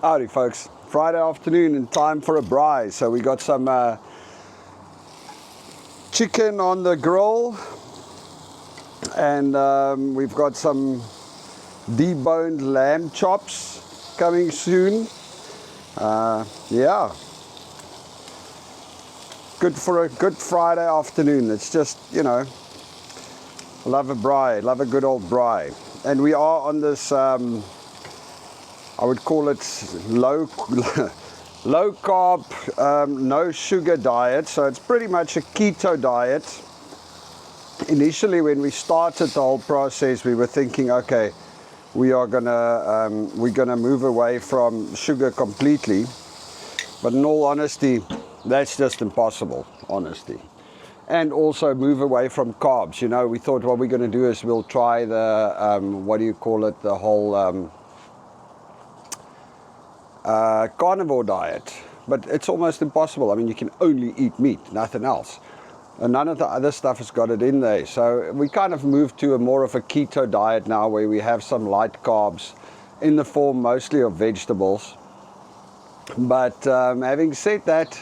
Howdy folks, Friday afternoon and time for a braai. So we got some chicken on the grill, and we've got some deboned lamb chops coming soon. Yeah, good for a good Friday afternoon. It's just, you know, love a braai, love a good old braai. And we are on this I would call it low carb, no sugar diet. So it's pretty much a keto diet. Initially, when we started the whole process, we were thinking, okay, we're gonna move away from sugar completely. But in all honesty, that's just impossible, honestly. And also move away from carbs. You know, we thought what we're gonna do is we'll try the what do you call it? The whole carnivore diet, but it's almost impossible. I mean, you can only eat meat, nothing else, and none of the other stuff has got it in there. So we kind of moved to a more of a keto diet now, where we have some light carbs in the form mostly of vegetables. But having said that,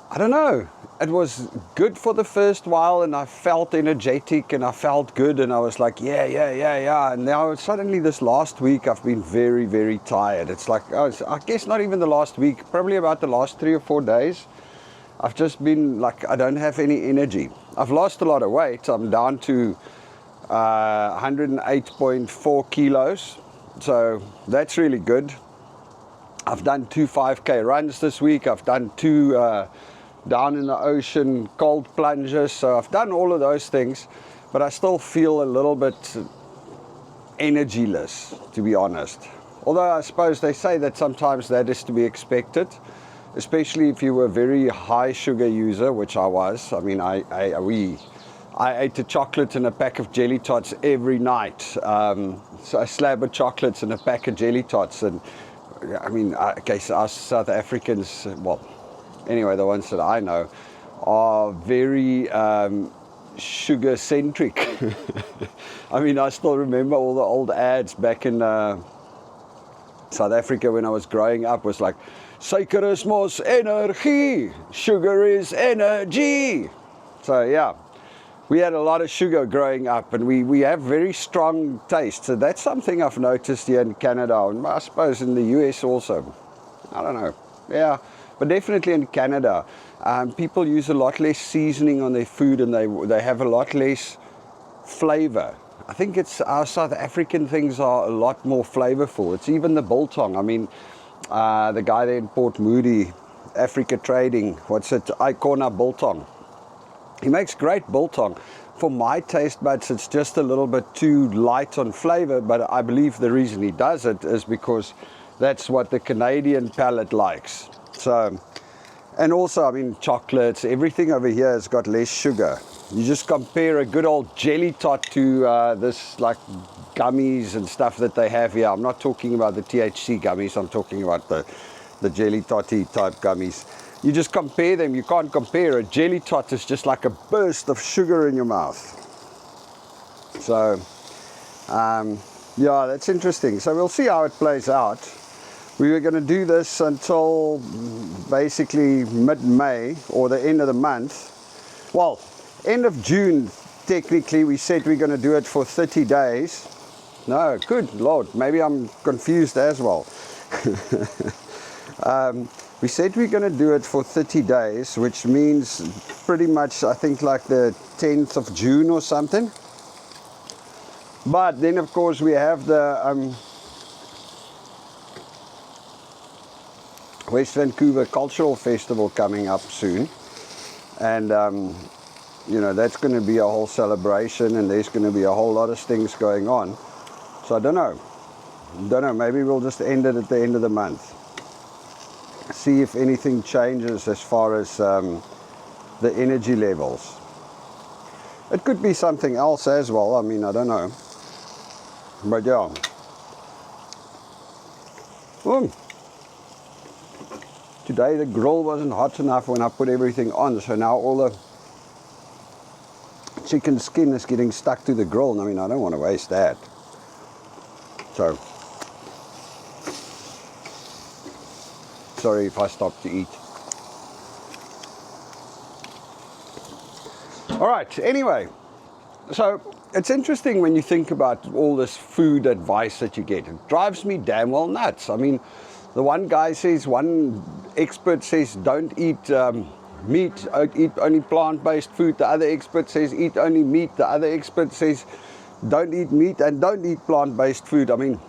I don't know, it was good for the first while, and I felt energetic and I felt good, and I was like, yeah. And now suddenly this last week I've been very, very tired. It's like, I guess not even the last week, probably about the last 3 or 4 days. I've just been like, I don't have any energy. I've lost a lot of weight. I'm down to 108.4 kilos. So that's really good. I've done 2 5K runs this week. I've done 2 down in the ocean cold plunges. So I've done all of those things, but I still feel a little bit energyless, to be honest. Although I suppose they say that sometimes that is to be expected, especially if you were a very high sugar user, which I was. I mean, I ate a chocolate and a pack of jelly tots every night. So a slab of chocolates and a pack of jelly tots. And I mean, okay, so us South Africans, well, anyway, the ones that I know are very sugar centric. I mean, I still remember all the old ads back in South Africa when I was growing up. Was like, suiker is mos energie, sugar is energy. So yeah, we had a lot of sugar growing up, and we have very strong taste. So that's something I've noticed here in Canada, and I suppose in the US also. I don't know. Yeah, but definitely in Canada, people use a lot less seasoning on their food, and they have a lot less flavor. I think it's our South African things are a lot more flavorful. It's even the biltong. I mean, the guy there in Port Moody, Africa Trading, what's it? Icona biltong. He makes great biltong. For my taste buds, it's just a little bit too light on flavor, but I believe the reason he does it is because that's what the Canadian palate likes. So, and also, I mean, chocolates, everything over here has got less sugar. You just compare a good old jelly tot to this like gummies and stuff that they have here. I'm not talking about the THC gummies, I'm talking about the jelly totty type gummies. You just compare them, you can't compare. A jelly tot is just like a burst of sugar in your mouth. So, yeah, that's interesting. So we'll see how it plays out. We were going to do this until basically mid-May, or the end of the month. Well, end of June, technically. We said we're going to do it for 30 days. No, good Lord, maybe I'm confused as well. We said we're going to do it for 30 days, which means pretty much, I think, like the 10th of June or something. But then, of course, we have the West Vancouver Cultural Festival coming up soon. And, you know, that's going to be a whole celebration, and there's going to be a whole lot of things going on. So I don't know, maybe we'll just end it at the end of the month. See if anything changes as far as the energy levels. It could be something else as well. I mean, I don't know. But yeah. Today the grill wasn't hot enough when I put everything on, so now all the chicken skin is getting stuck to the grill. I mean, I don't want to waste that. So Sorry if I stop to eat. All right, anyway, so it's interesting when you think about all this food advice that you get. It drives me damn well nuts. I mean, the one guy says, one expert says, don't eat meat, eat only plant-based food. The other expert says, eat only meat. The other expert says, don't eat meat and don't eat plant-based food. I mean,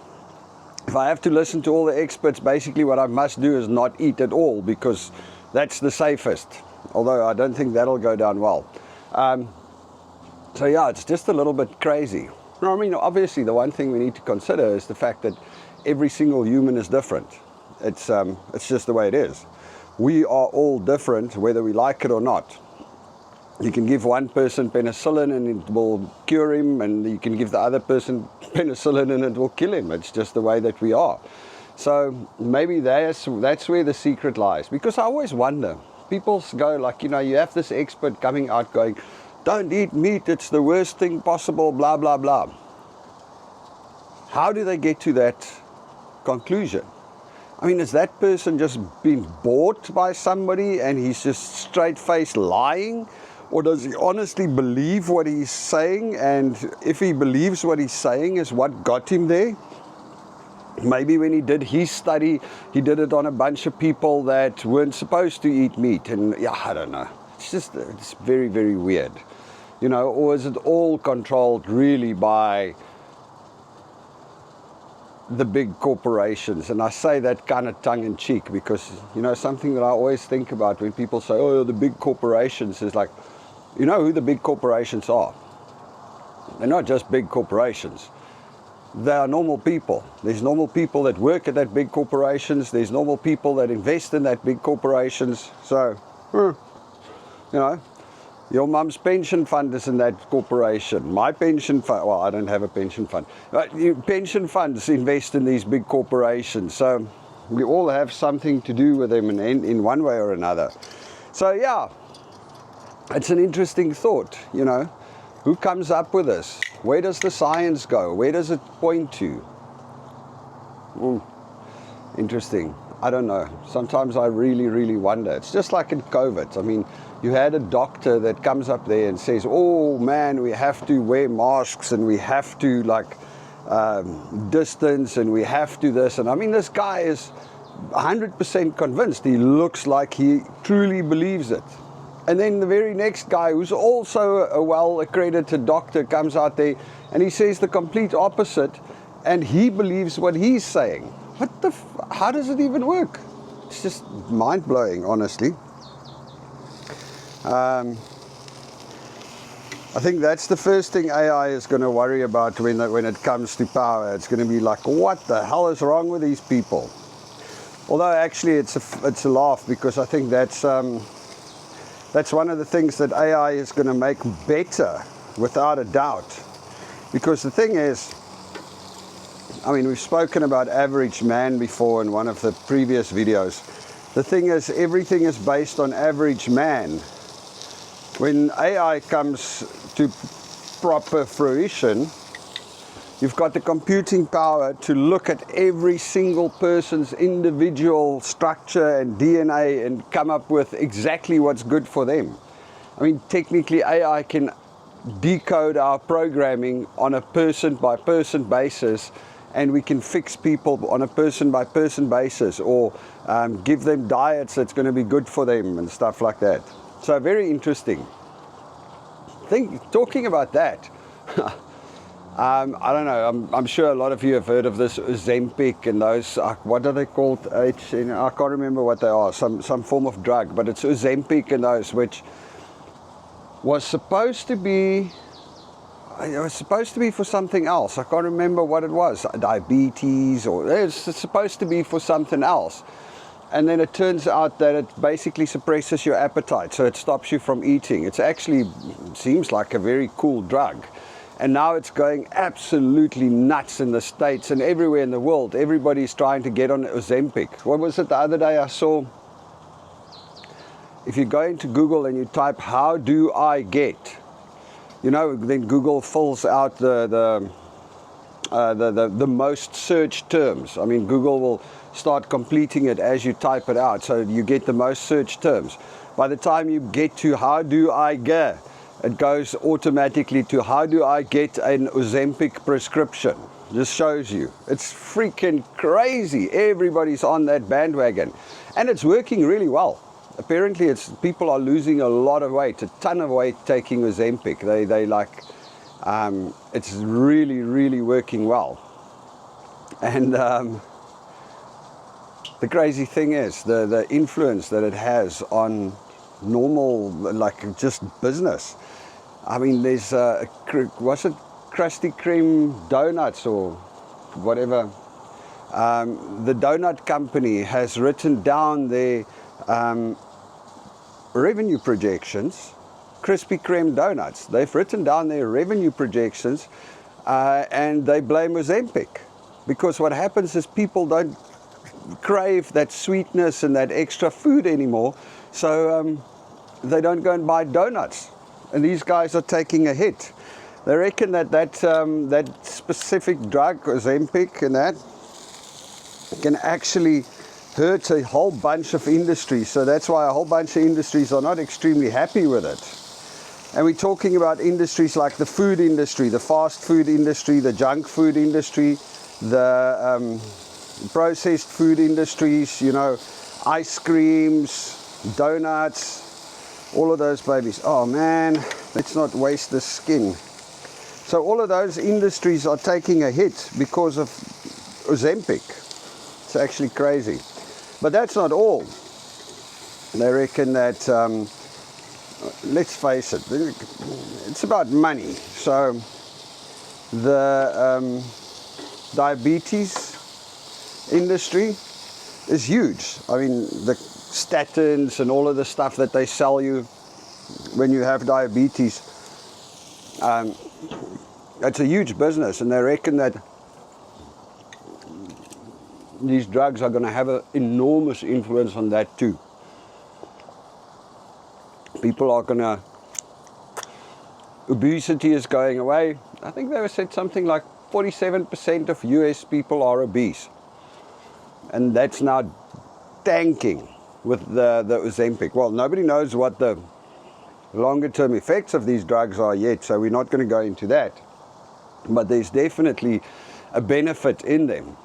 if I have to listen to all the experts, basically what I must do is not eat at all, because that's the safest. Although I don't think that'll go down well. So yeah, it's just a little bit crazy. I mean, obviously the one thing we need to consider is the fact that every single human is different. It's just the way it is. We are all different, whether we like it or not. You can give one person penicillin and it will cure him, and you can give the other person penicillin and it will kill him. It's just the way that we are. So maybe that's where the secret lies. Because I always wonder, people go like, you know, you have this expert coming out going, don't eat meat, it's the worst thing possible, blah, blah, blah. How do they get to that conclusion? I mean, has that person just been bought by somebody and he's just straight-faced lying? Or does he honestly believe what he's saying? And if he believes what he's saying is what got him there, maybe when he did his study, he did it on a bunch of people that weren't supposed to eat meat. And yeah, I don't know. It's very, very weird. You know, or is it all controlled really by the big corporations? And I say that kind of tongue-in-cheek because, you know, something that I always think about when people say, oh, the big corporations, is like, you know who the big corporations are? They're not just big corporations. They are normal people. There's normal people that work at that big corporations. There's normal people that invest in that big corporations. So, you know, your mum's pension fund is in that corporation. My pension fund, well, I don't have a pension fund. But pension funds invest in these big corporations. So we all have something to do with them in one way or another. So yeah, it's an interesting thought, you know. Who comes up with this? Where does the science go? Where does it point to? Interesting. I don't know. Sometimes I really, really wonder. It's just like in COVID. I mean, you had a doctor that comes up there and says, oh man, we have to wear masks and we have to like distance and we have to this. And I mean, this guy is 100% convinced. He looks like he truly believes it. And then the very next guy, who's also a well-accredited doctor, comes out there and he says the complete opposite, and he believes what he's saying. How does it even work? It's just mind-blowing, honestly. I think that's the first thing AI is going to worry about when it comes to power. It's going to be like, what the hell is wrong with these people? Although actually it's a laugh, because I think that's one of the things that AI is going to make better, without a doubt. Because the thing is, I mean, we've spoken about average man before in one of the previous videos. The thing is, everything is based on average man. When AI comes to proper fruition, you've got the computing power to look at every single person's individual structure and DNA and come up with exactly what's good for them. I mean, technically AI can decode our programming on a person-by-person basis, and we can fix people on a person-by-person basis, or give them diets that's going to be good for them and stuff like that. So very interesting. Talking about that, I don't know, I'm sure a lot of you have heard of this Ozempic and those, what are they called? I can't remember what they are, some form of drug, but it's Ozempic and those, which was supposed to be for something else. I can't remember what it was, diabetes, or it's supposed to be for something else. And then it turns out that it basically suppresses your appetite, so it stops you from eating. It actually seems like a very cool drug. And now it's going absolutely nuts in the States and everywhere in the world. Everybody's trying to get on Ozempic. What was it the other day I saw? If you go into Google and you type, how do I get? You know, then Google fills out the the most searched terms. I mean, Google will start completing it as you type it out, so you get the most searched terms. By the time you get to how do I get, it goes automatically to how do I get an Ozempic prescription. Just shows you. It's freaking crazy. Everybody's on that bandwagon. And it's working really well. Apparently people are losing a lot of weight, a ton of weight taking Ozempic. They like, it's really, really working well. And the crazy thing is the influence that it has on normal, like just business. I mean, there's what's it, Krusty Kreme donuts or whatever. The donut company has written down their revenue projections. Krispy Kreme donuts, they've written down their revenue projections, and they blame Ozempic, because what happens is people don't crave that sweetness and that extra food anymore, so they don't go and buy donuts, and these guys are taking a hit. They reckon that specific drug, Ozempic, and that can actually hurt a whole bunch of industries. So that's why a whole bunch of industries are not extremely happy with it. And we're talking about industries like the food industry, the fast food industry, the junk food industry, the processed food industries, you know, ice creams, donuts, all of those babies. Oh man, let's not waste the skin. So all of those industries are taking a hit because of Ozempic. It's actually crazy. But that's not all. They reckon that, let's face it, it's about money. So the diabetes industry is huge. I mean, the statins and all of the stuff that they sell you when you have diabetes, it's a huge business, and they reckon that these drugs are going to have an enormous influence on that too. People are going to, obesity is going away. I think they said something like 47% of US people are obese, and that's now tanking with the Ozempic. Well, nobody knows what the longer term effects of these drugs are yet, so we're not going to go into that. But there's definitely a benefit in them.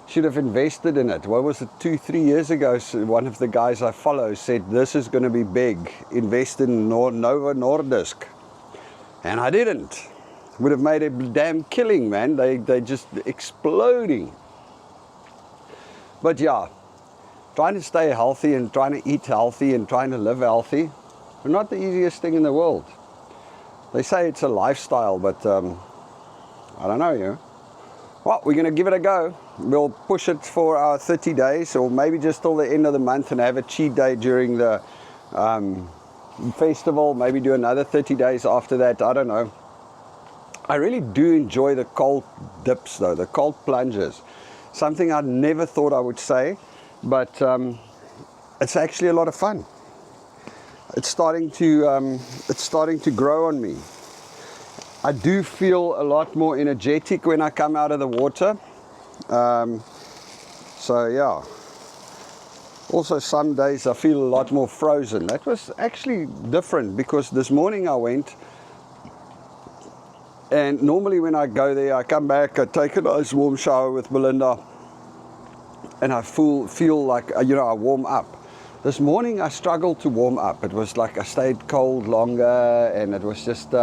Should have invested in it. What was it, 2-3 years ago, so one of the guys I follow said, this is going to be big, invest in Novo Nordisk. And I didn't. Would have made a damn killing, man. They just exploding. But yeah, trying to stay healthy and trying to eat healthy and trying to live healthy, not the easiest thing in the world. They say it's a lifestyle, but I don't know, you know. Well, we're going to give it a go. We'll push it for our 30 days, or maybe just till the end of the month, and have a cheat day during the festival. Maybe do another 30 days after that. I don't know. I really do enjoy the cold dips, though, the cold plunges. Something I never thought I would say, but it's actually a lot of fun. It's starting to grow on me. I do feel a lot more energetic when I come out of the water. So yeah. Also some days I feel a lot more frozen. That was actually different, because this morning I went, and normally when I go there, I come back, I take a nice warm shower with Belinda, and I feel like, you know, I warm up. This morning I struggled to warm up. It was like I stayed cold longer, and it was just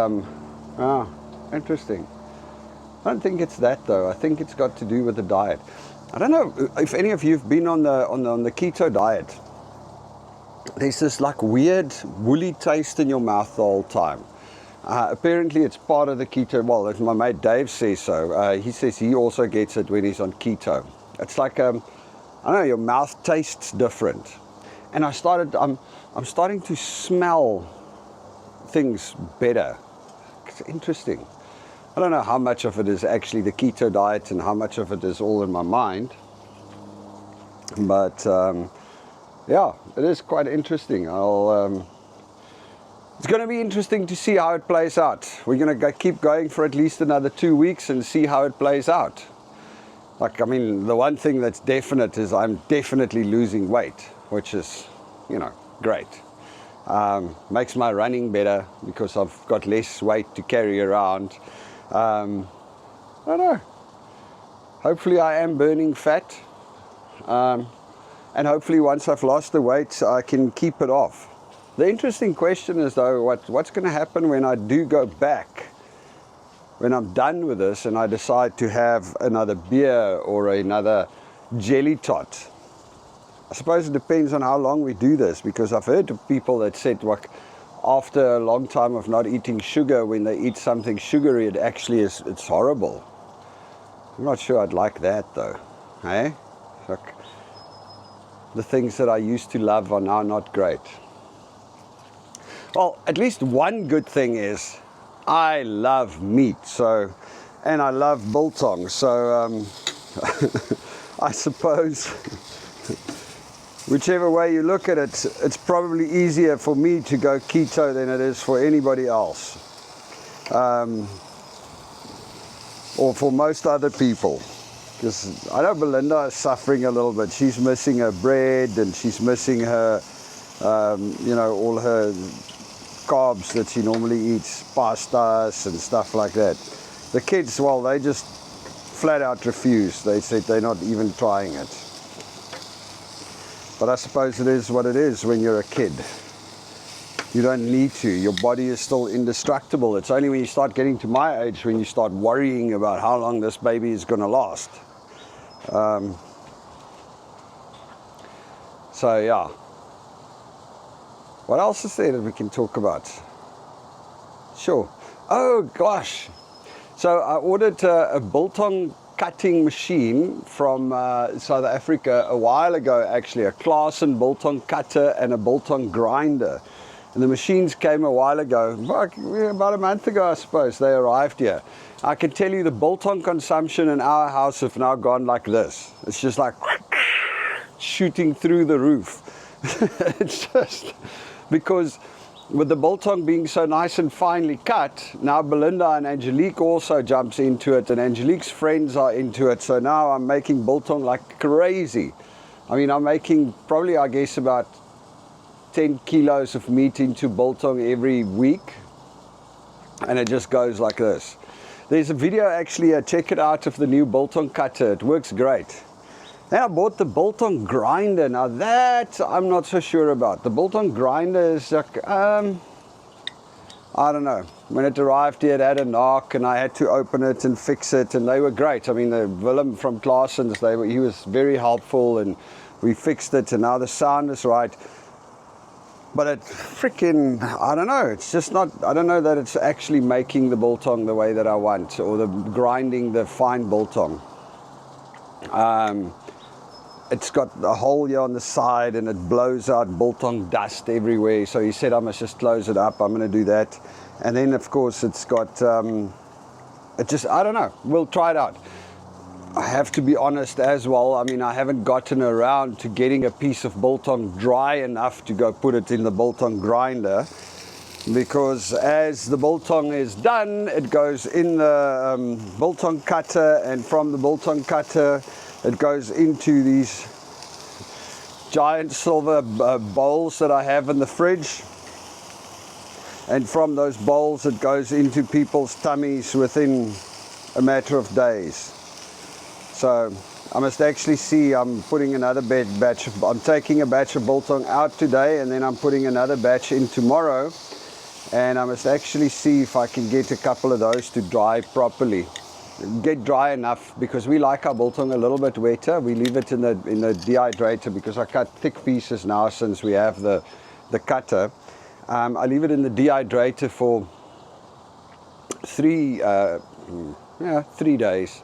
interesting. I don't think it's that though. I think it's got to do with the diet. I don't know if any of you've been on the keto diet. There's this like weird woolly taste in your mouth the whole time. Apparently it's part of the keto. Well, as my mate Dave says so. He says he also gets it when he's on keto. It's like I don't know, your mouth tastes different. And I'm starting to smell things better. It's interesting. I don't know how much of it is actually the keto diet and how much of it is all in my mind. But yeah, it is quite interesting. it's going to be interesting to see how it plays out. We're going to keep going for at least another 2 weeks and see how it plays out. Like, I mean, the one thing that's definite is I'm definitely losing weight, which is, you know, great. Makes my running better because I've got less weight to carry around. I don't know. Hopefully I am burning fat. And hopefully once I've lost the weight, I can keep it off. The interesting question is, though, what's going to happen when I do go back, when I'm done with this and I decide to have another beer or another jelly tot. I suppose it depends on how long we do this, because I've heard of people that said, like, after a long time of not eating sugar, when they eat something sugary, it's horrible. I'm not sure I'd like that, though. Hey? Like, the things that I used to love are now not great. Well, at least one good thing is I love meat, and I love biltong, so I suppose whichever way you look at it, it's probably easier for me to go keto than it is for anybody else, or for most other people. Because I know Belinda is suffering a little bit. She's missing her bread, and she's missing her, you know, all her carbs that she normally eats, pastas and stuff like that. The kids, well, they just flat out refuse. They said they're not even trying it. But I suppose it is what it is when you're a kid. You don't need to. Your body is still indestructible. It's only when you start getting to my age when you start worrying about how long this baby is going to last. So yeah. What else is there that we can talk about? Sure. Oh gosh. So I ordered a biltong cutting machine from South Africa a while ago, actually. A Claassen biltong cutter and a biltong grinder. And the machines came a while ago, about a month ago, I suppose, they arrived here. I can tell you the biltong consumption in our house have now gone like this. It's just like shooting through the roof. It's just because with the biltong being so nice and finely cut, now Belinda and Angelique also jumps into it, and Angelique's friends are into it. So now I'm making biltong like crazy. I mean, I'm making probably, I guess, about 10 kilos of meat into biltong every week, and it just goes like this. There's a video, actually, check it out, of the new biltong cutter. It works great. Then I bought the biltong grinder. Now that I'm not so sure about. The biltong grinder is like, I don't know. When it arrived here, it had a knock, and I had to open it and fix it, and they were great. I mean, the Willem from Claassen's, he was very helpful, and we fixed it, and now the sound is right. But it freaking, I don't know, it's just not, I don't know that it's actually making the biltong the way that I want, or the grinding the fine biltong. It's got a hole here on the side, and it blows out biltong dust everywhere. So he said I must just close it up. I'm going to do that. And then, of course, it's got, it just, I don't know. We'll try it out. I have to be honest as well. I mean, I haven't gotten around to getting a piece of biltong dry enough to go put it in the biltong grinder, because as the biltong is done, it goes in the biltong cutter, and from the biltong cutter, it goes into these giant silver bowls that I have in the fridge. And from those bowls, it goes into people's tummies within a matter of days. So I must actually see, I'm putting another batch, I'm taking a batch of biltong out today, and then I'm putting another batch in tomorrow. And I must actually see if I can get a couple of those to dry properly. Get dry enough, because we like our biltong a little bit wetter. We leave it in the dehydrator, because I cut thick pieces now since we have the cutter. I leave it in the dehydrator for 3 days.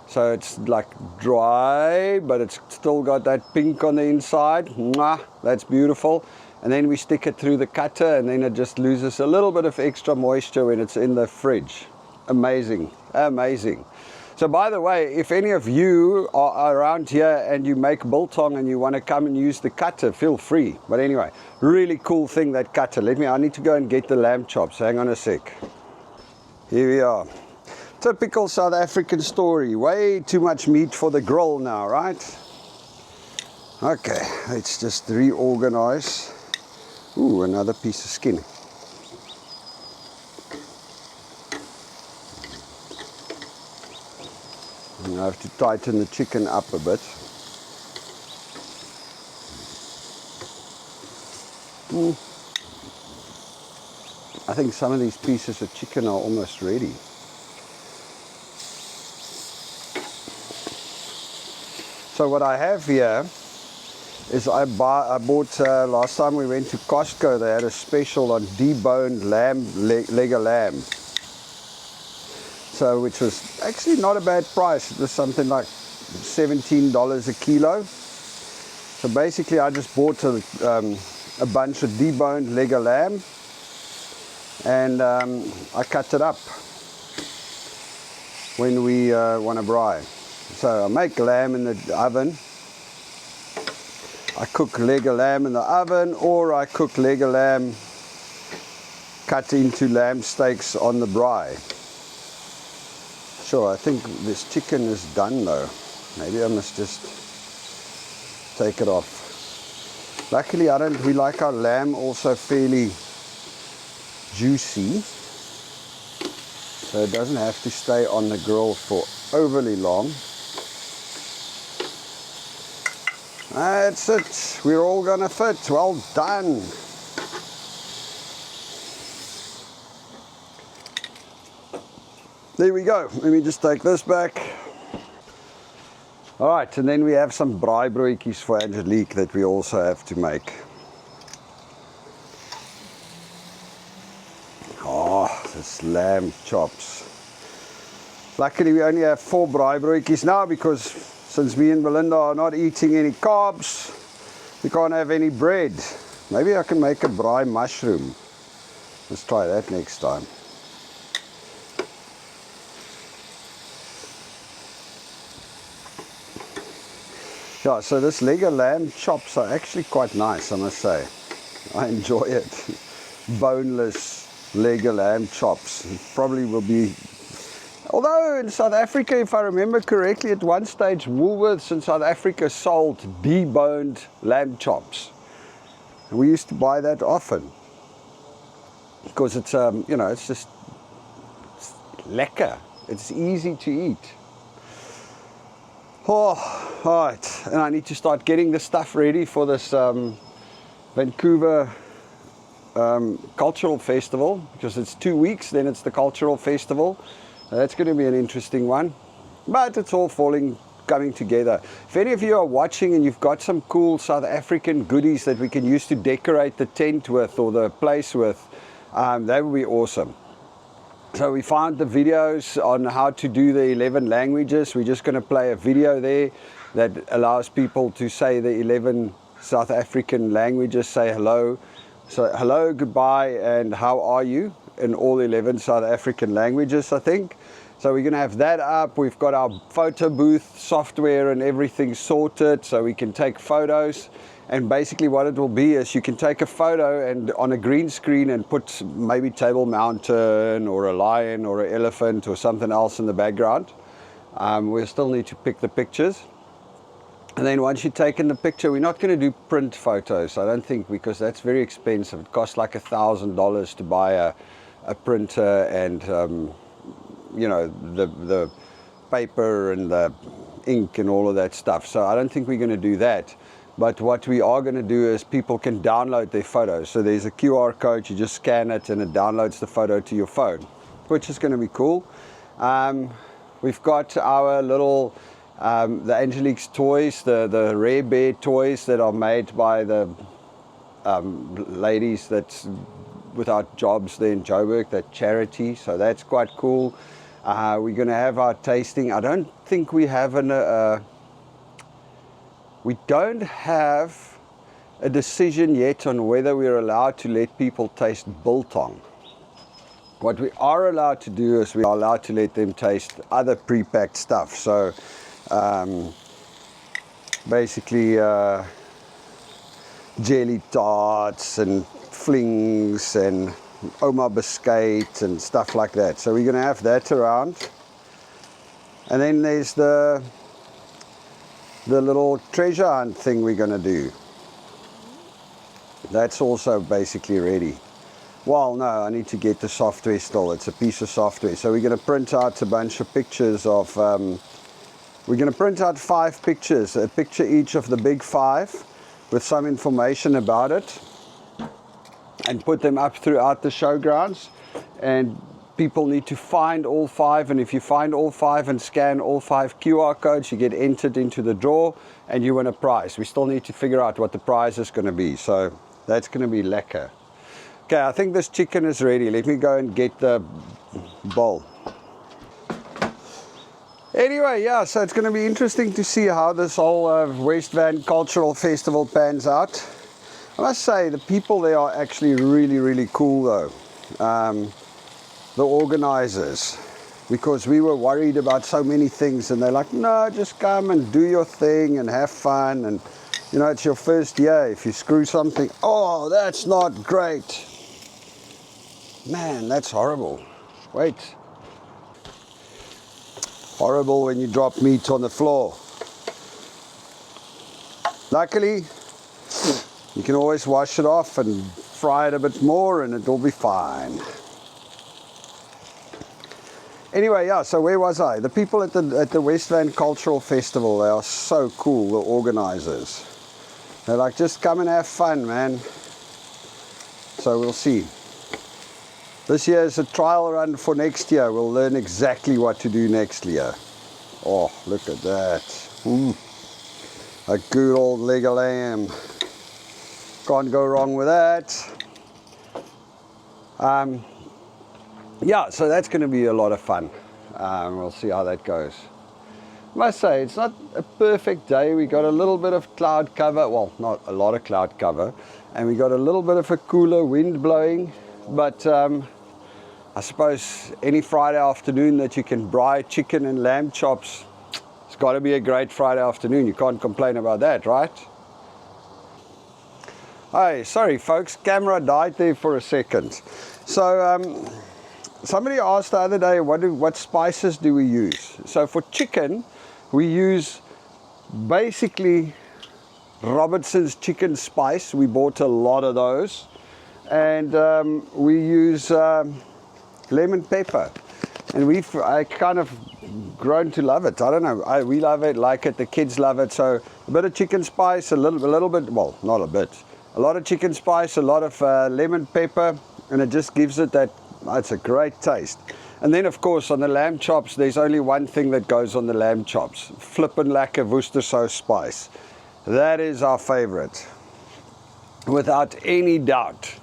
So it's like dry, but it's still got that pink on the inside. Mwah, that's beautiful. And then we stick it through the cutter, and then it just loses a little bit of extra moisture when it's in the fridge. Amazing, amazing. So by the way, if any of you are around here and you make biltong and you want to come and use the cutter, feel free. But anyway, really cool thing, that cutter. I need to go and get the lamb chops. Hang on a sec. Here we are. Typical South African story. Way too much meat for the grill now, right? Okay, let's just reorganize. Ooh, another piece of skin. I have to tighten the chicken up a bit. I think some of these pieces of chicken are almost ready. So what I have here is I bought, last time we went to Costco, they had a special on deboned lamb, leg of lamb. So, which was actually not a bad price. It was something like $17 a kilo. So basically I just bought a bunch of deboned leg of lamb, and I cut it up when we want to braai. So I make lamb in the oven. I cook leg of lamb in the oven, or I cook leg of lamb cut into lamb steaks on the braai. Sure, I think this chicken is done though. Maybe I must just take it off. Luckily we like our lamb also fairly juicy, so it doesn't have to stay on the grill for overly long. That's it, we're all gonna fit. Well done. There we go. Let me just take this back. All right, and then we have some braai broodjies for Angelique that we also have to make. Oh, this lamb chops. Luckily we only have 4 braai broodjies now, because since me and Belinda are not eating any carbs, we can't have any bread. Maybe I can make a braai mushroom. Let's try that next time. Yeah, so this leg of lamb chops are actually quite nice, I must say. I enjoy it. Boneless leg of lamb chops. It probably will be... Although in South Africa, if I remember correctly, at one stage Woolworths in South Africa sold deboned lamb chops. And we used to buy that often. Because it's, you know, it's just it's lekker. It's easy to eat. Oh, all right, and I need to start getting the stuff ready for this Vancouver cultural festival, because it's 2 weeks, then it's the cultural festival. That's going to be an interesting one, but it's all coming together. If any of you are watching and you've got some cool South African goodies that we can use to decorate the tent with or the place with, that would be awesome. So we found the videos on how to do the 11 languages. We're just going to play a video there that allows people to say the 11 South African languages, say hello. So hello, goodbye, and how are you in all 11 South African languages, I think. So we're going to have that up. We've got our photo booth software and everything sorted so we can take photos. And basically what it will be is you can take a photo and on a green screen and put maybe Table Mountain or a lion or an elephant or something else in the background. We'll still need to pick the pictures. And then once you've taken the picture, we're not going to do print photos, I don't think, because that's very expensive. It costs like $1,000 to buy a printer and, you know, the paper and the ink and all of that stuff. So I don't think we're going to do that. But what we are going to do is people can download their photos. So there's a QR code, you just scan it and it downloads the photo to your phone, which is going to be cool. We've got our little, the Angelique's toys, the Rare Bear toys that are made by the ladies that's without jobs there in Joburg, that charity. So that's quite cool. We're going to have our tasting. I don't think we have we don't have a decision yet on whether we're allowed to let people taste biltong. What we are allowed to do is we are allowed to let them taste other pre-packed stuff. So basically jelly tarts and flings and Oma biscuit and stuff like that. So we're going to have that around. And then there's the little treasure hunt thing we're going to do. That's also basically ready. Well, no, I need to get the software still. It's a piece of software. So we're going to print out a bunch of pictures of, we're going to print out 5 pictures, a picture each of the big 5 with some information about it, and put them up throughout the showgrounds. And people need to find all 5, and if you find all 5 and scan all 5 QR codes, you get entered into the draw and you win a prize. We still need to figure out what the prize is going to be. So that's going to be lekker. Okay, I think this chicken is ready. Let me go and get the bowl. Anyway, yeah, so it's going to be interesting to see how this whole West Van Cultural Festival pans out. I must say, the people there are actually really, really cool though. The organizers. Because we were worried about so many things, and they're like, no, just come and do your thing and have fun. And, you know, it's your first year. If you screw something, oh, that's not great. Man, that's horrible. Wait. Horrible when you drop meat on the floor. Luckily, you can always wash it off and fry it a bit more and it'll be fine. Anyway, yeah, so where was I? The people at the West Van Cultural Festival, they are so cool, the organizers. They're like, just come and have fun, man. So we'll see. This year is a trial run for next year. We'll learn exactly what to do next year. Oh, look at that. A good old leg of lamb. Can't go wrong with that. Yeah, so that's going to be a lot of fun. We'll see how that goes. I must say, it's not a perfect day. We got a little bit of cloud cover. Well, not a lot of cloud cover. And we got a little bit of a cooler wind blowing. But I suppose any Friday afternoon that you can braai chicken and lamb chops, it's got to be a great Friday afternoon. You can't complain about that, right? Hey, sorry folks, camera died there for a second. So somebody asked the other day, what spices do we use? So for chicken, we use basically Robertson's chicken spice. We bought a lot of those. And we use lemon pepper, and I kind of grown to love it. I don't know, we love it, like it, the kids love it. So a bit of chicken spice, a little bit, well, not a bit, a lot of chicken spice, a lot of lemon pepper, and it just gives it that, it's a great taste. And then of course on the lamb chops, there's only one thing that goes on the lamb chops: flippin' lekker Worcester sauce spice. That is our favorite, without any doubt.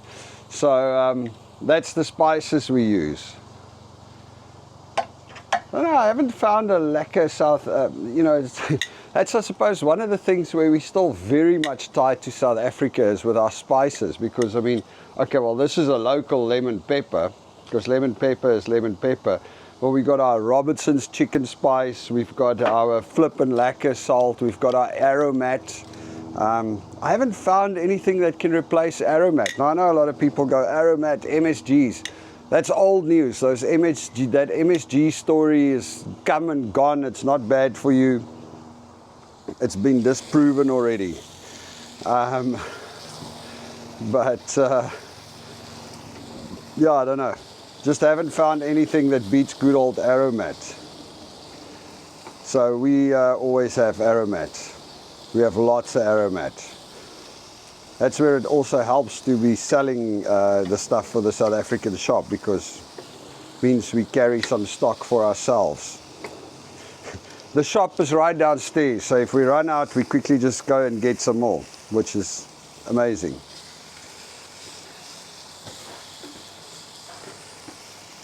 So that's the spices we use. I don't know, I haven't found a lekker South, you know, that's I suppose one of the things where we're still very much tied to South Africa is with our spices. Because I mean, okay, well this is a local lemon pepper, because lemon pepper is lemon pepper. Well, we've got our Robertson's chicken spice, we've got our flippin' lekker salt, we've got our aromat. I haven't found anything that can replace aromat. Now I know a lot of people go aromat, MSGs. That's old news. Those MSG, that MSG story is come and gone. It's not bad for you. It's been disproven already. Yeah, I don't know. Just haven't found anything that beats good old aromat. So we always have aromat. We have lots of aromat. That's where it also helps to be selling the stuff for the South African shop, because it means we carry some stock for ourselves. The shop is right downstairs, so if we run out, we quickly just go and get some more, which is amazing.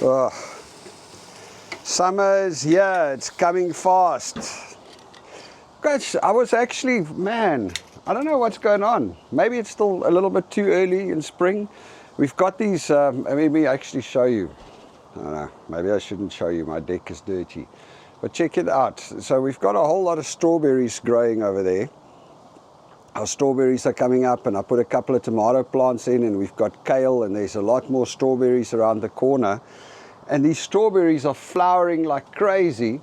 Oh, summer is here, it's coming fast. Gosh, I was actually, man, I don't know what's going on. Maybe it's still a little bit too early in spring. We've got these, let me actually show you. I don't know, maybe I shouldn't show you, my deck is dirty. But check it out. So we've got a whole lot of strawberries growing over there. Our strawberries are coming up, and I put a couple of tomato plants in, and we've got kale, and there's a lot more strawberries around the corner. And these strawberries are flowering like crazy,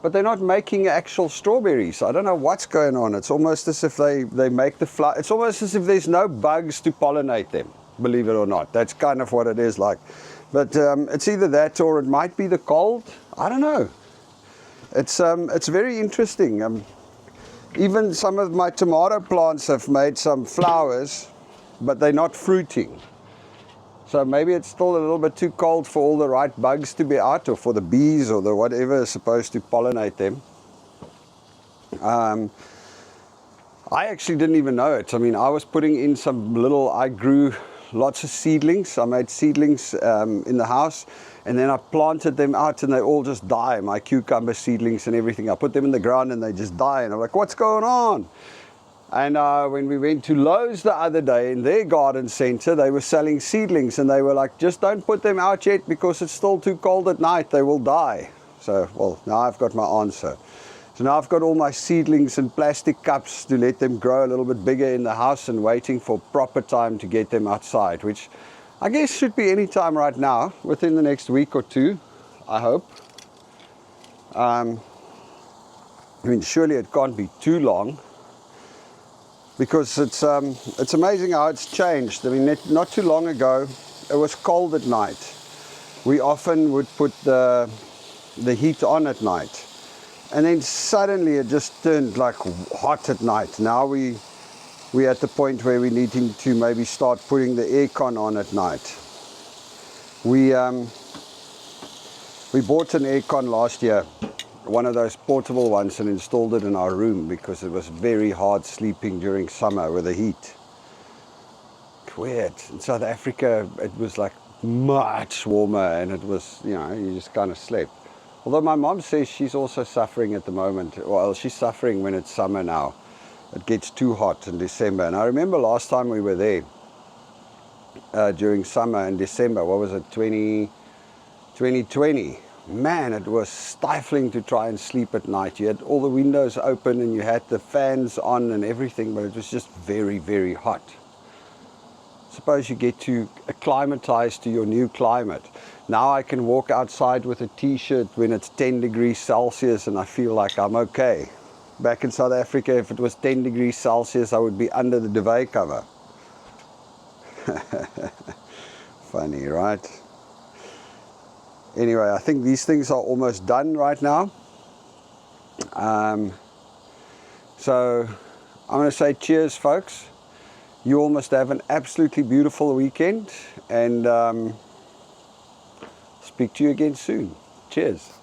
but they're not making actual strawberries. I don't know what's going on. It's almost as if they make the flower. It's almost as if there's no bugs to pollinate them, believe it or not. That's kind of what it is like. But it's either that or it might be the cold. I don't know. It's very interesting. Even some of my tomato plants have made some flowers, but they're not fruiting. So maybe it's still a little bit too cold for all the right bugs to be out, or for the bees or the whatever is supposed to pollinate them. I actually didn't even know it. I mean, I was putting in I grew lots of seedlings. I made seedlings in the house, and then I planted them out, and they all just die. My cucumber seedlings and everything. I put them in the ground and they just die, and I'm like, what's going on? And when we went to Lowe's the other day, in their garden center, they were selling seedlings, and they were like, just don't put them out yet because it's still too cold at night, they will die. So, well, now I've got my answer. So now I've got all my seedlings in plastic cups to let them grow a little bit bigger in the house, and waiting for proper time to get them outside, which I guess should be any time right now, within the next week or two, I hope. I mean, surely it can't be too long, because it's amazing how it's changed. I mean, not too long ago, it was cold at night. We often would put the heat on at night. And then suddenly it just turned like hot at night. Now we're at the point where we're needing to maybe start putting the aircon on at night. We bought an aircon last year, one of those portable ones, and installed it in our room because it was very hard sleeping during summer with the heat. Weird. In South Africa, it was like much warmer, and it was, you know, you just kind of slept. Although my mom says she's also suffering at the moment. Well, she's suffering when it's summer now. It gets too hot in December. And I remember last time we were there, during summer in December, what was it, 2020. Man, it was stifling to try and sleep at night. You had all the windows open and you had the fans on and everything, but it was just very, very hot. Suppose you get to acclimatize to your new climate. Now I can walk outside with a t-shirt when it's 10 degrees Celsius and I feel like I'm okay. Back in South Africa, if it was 10 degrees Celsius, I would be under the duvet cover. Funny, right? Anyway, I think these things are almost done right now. So I'm going to say cheers, folks. You all must have an absolutely beautiful weekend, and speak to you again soon. Cheers.